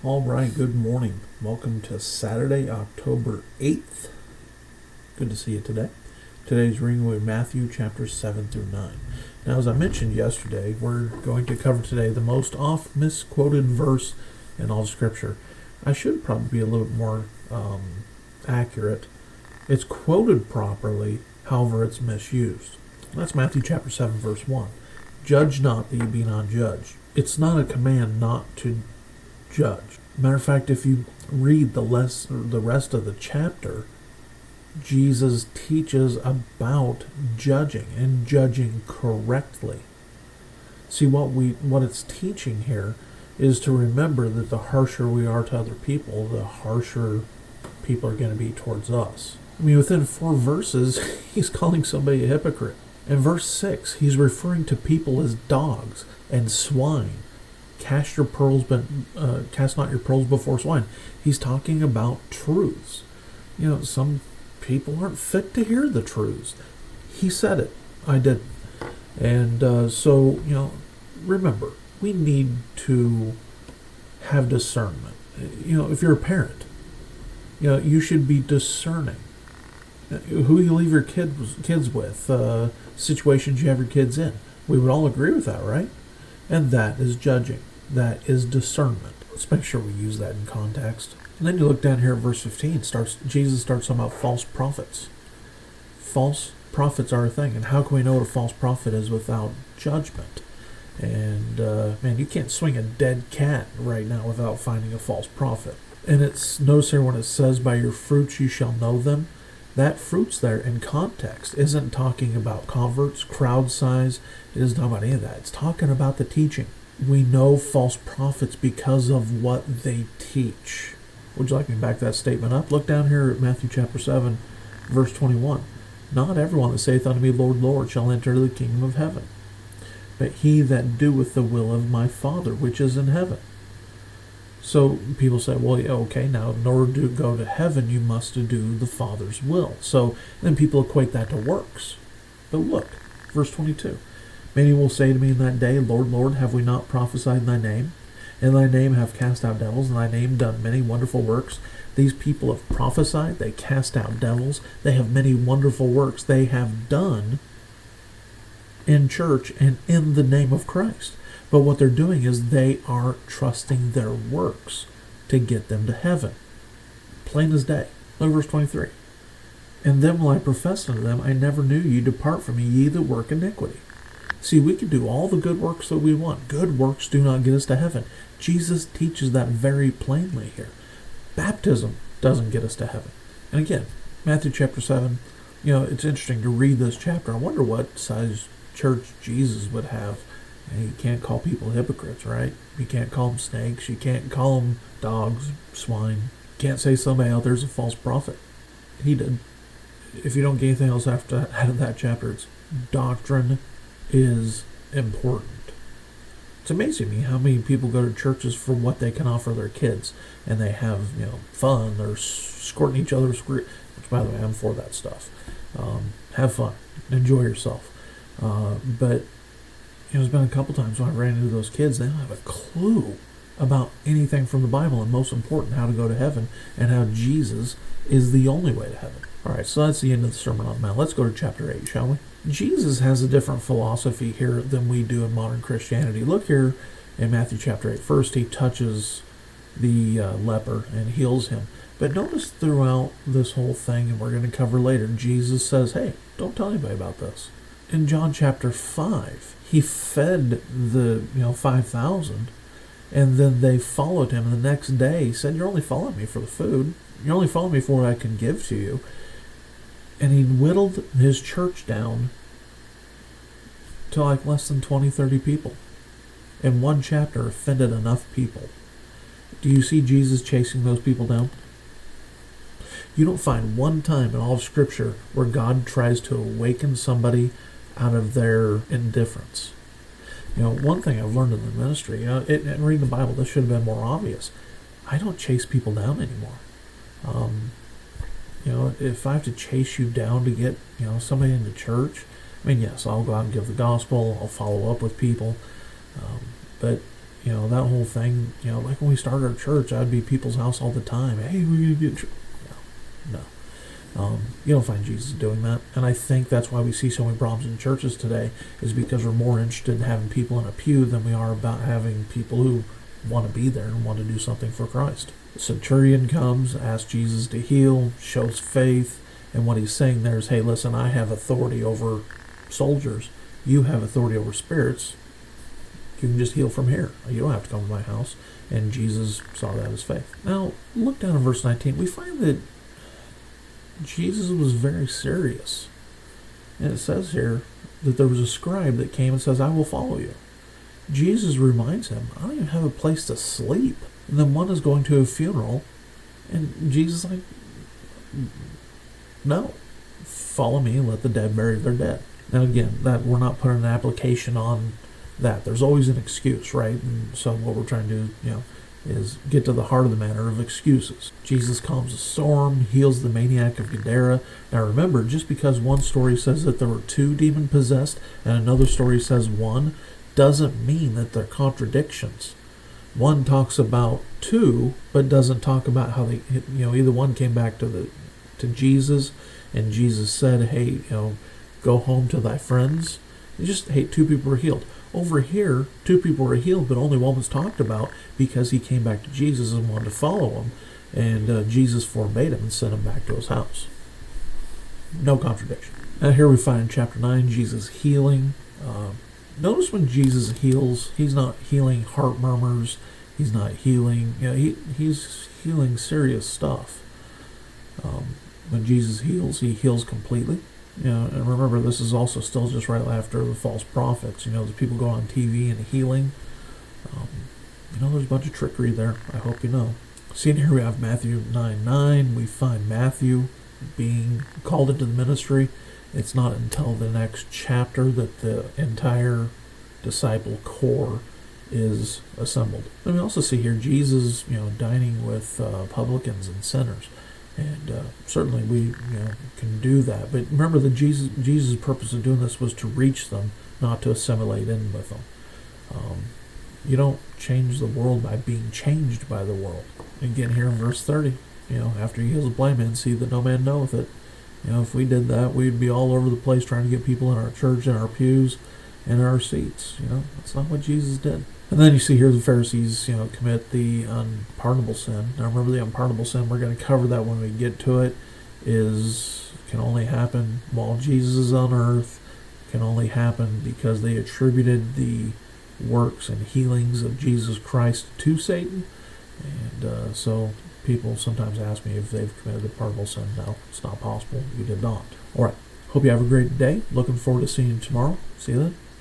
All right, good morning. Welcome to Saturday, October 8th. Good to see you today. Today's reading will be Matthew chapter 7 through 9. Now, as I mentioned yesterday, we're going to cover today the most oft misquoted verse in all Scripture. I should probably be a little bit more accurate. It's quoted properly, however, it's misused. That's Matthew chapter 7, verse 1. Judge not that you be not judged. It's not a command not to judge. Matter of fact, if you read the rest of the chapter, Jesus teaches about judging and judging correctly. See, what it's teaching here is to remember that the harsher we are to other people, the harsher people are going to be towards us. I mean, within 4 verses, he's calling somebody a hypocrite. In verse 6, he's referring to people as dogs and swine. Cast not your pearls before swine. He's talking about truths. Some people aren't fit to hear the truths. He said it. I didn't. And so, remember, we need to have discernment. If you're a parent, you should be discerning. Who you leave your kids with, situations you have your kids in. We would all agree with that, right? And that is judging. That is discernment. Let's make sure we use that in context. And then you look down here at verse 15. Jesus starts talking about false prophets. False prophets are a thing. And how can we know what a false prophet is without judgment? And, man, you can't swing a dead cat right now without finding a false prophet. And notice here when it says, by your fruits you shall know them. That fruits there in context isn't talking about converts, crowd size. It isn't talking about any of that. It's talking about the teaching. We know false prophets because of what they teach. Would you like me to back that statement up? Look down here at Matthew chapter 7, verse 21. Not everyone that saith unto me, Lord, Lord, shall enter the kingdom of heaven, but he that doeth the will of my Father which is in heaven. So people say, well, okay, now in order to go to heaven, you must do the Father's will. So then people equate that to works. But look, verse 22. Many will say to me in that day, Lord, Lord, have we not prophesied in thy name? In thy name have cast out devils, in thy name done many wonderful works. These people have prophesied, they cast out devils, they have many wonderful works they have done in church and in the name of Christ. But what they're doing is they are trusting their works to get them to heaven. Plain as day. Look at verse 23. And then will I profess unto them, I never knew you, depart from me, ye that work iniquity. See, we can do all the good works that we want. Good works do not get us to heaven. Jesus teaches that very plainly here. Baptism doesn't get us to heaven. And again, Matthew chapter 7, it's interesting to read this chapter. I wonder what size church Jesus would have. And you can't call people hypocrites, right? You can't call them snakes. You can't call them dogs, swine. You can't say somebody out there's a false prophet. He did. If you don't get anything else out of that chapter, it's doctrine is important. It's amazing to me how many people go to churches for what they can offer their kids, and they have fun. They're squirting each other's which, by the way, I'm for that stuff. Have fun, enjoy yourself. But there's been a couple times when I ran into those kids. They don't have a clue about anything from the Bible, and most important, how to go to heaven and how Jesus is the only way to heaven. All right, so that's the end of the Sermon on the Mount. Let's go to chapter 8, shall we? Jesus has a different philosophy here than we do in modern Christianity. Look here in Matthew chapter 8. First, he touches the leper and heals him. But notice throughout this whole thing, and we're going to cover later, Jesus says, hey, don't tell anybody about this. In John chapter 5, he fed the 5,000, and then they followed him. And the next day, he said, you're only following me for the food. You're only following me for what I can give to you. And he whittled his church down to like less than 20, 30 people. In one chapter, offended enough people. Do you see Jesus chasing those people down? You don't find one time in all of Scripture where God tries to awaken somebody out of their indifference. One thing I've learned in the ministry, in reading the Bible, this should have been more obvious. I don't chase people down anymore. If I have to chase you down to get, somebody into church, I mean, yes, I'll go out and give the gospel, I'll follow up with people, but that whole thing, like when we started our church, I'd be at people's house all the time. Hey, we're going to get no. You don't find Jesus doing that. And I think that's why we see so many problems in churches today, is because we're more interested in having people in a pew than we are about having people who want to be there and want to do something for Christ. The centurion comes, asks Jesus to heal, shows faith, and what he's saying there is, hey, listen, I have authority over soldiers. You have authority over spirits. You can just heal from here. You don't have to come to my house. And Jesus saw that as faith. Now, look down in verse 19. We find that Jesus was very serious. And it says here that there was a scribe that came and says, I will follow you. Jesus reminds him, I don't even have a place to sleep. And then one is going to a funeral, and Jesus is like, no, follow me and let the dead bury their dead. Now again, that we're not putting an application on that. There's always an excuse, right? And so what we're trying to do, is get to the heart of the matter of excuses. Jesus calms a storm, heals the maniac of Gadara. Now remember, just because one story says that there were 2 demon-possessed and another story says 1, doesn't mean that they're contradictions. One talks about 2, but doesn't talk about how they, either one came back to Jesus, and Jesus said, hey, go home to thy friends. Just, hey, 2 people were healed. Over here, 2 people were healed, but only one was talked about because he came back to Jesus and wanted to follow him. And Jesus forbade him and sent him back to his house. No contradiction. Now here we find in chapter 9, Jesus healing. Notice when Jesus heals, he's not healing heart murmurs. He's not healing, he's healing serious stuff. When Jesus heals, he heals completely. And remember, this is also still just right after the false prophets. The people go on TV and healing. There's a bunch of trickery there. I hope you know. See, here we have Matthew 9:9. We find Matthew being called into the ministry. It's not until the next chapter that the entire disciple corps is assembled. And we also see here Jesus, dining with publicans and sinners. And certainly we can do that. But remember that Jesus' purpose of doing this was to reach them, not to assimilate in with them. You don't change the world by being changed by the world. Again, here in verse 30, after he heals a blind man, see that no man knoweth it. If we did that, we'd be all over the place trying to get people in our church, in our pews, and our seats. That's not what Jesus did. And then you see here the Pharisees, commit the unpardonable sin. Now remember, the unpardonable sin, we're going to cover that when we get to it, can only happen while Jesus is on earth, can only happen because they attributed the works and healings of Jesus Christ to Satan. And so people sometimes ask me if they've committed the pardonable sin. No, it's not possible. You did not. All right. Hope you have a great day. Looking forward to seeing you tomorrow. See you then.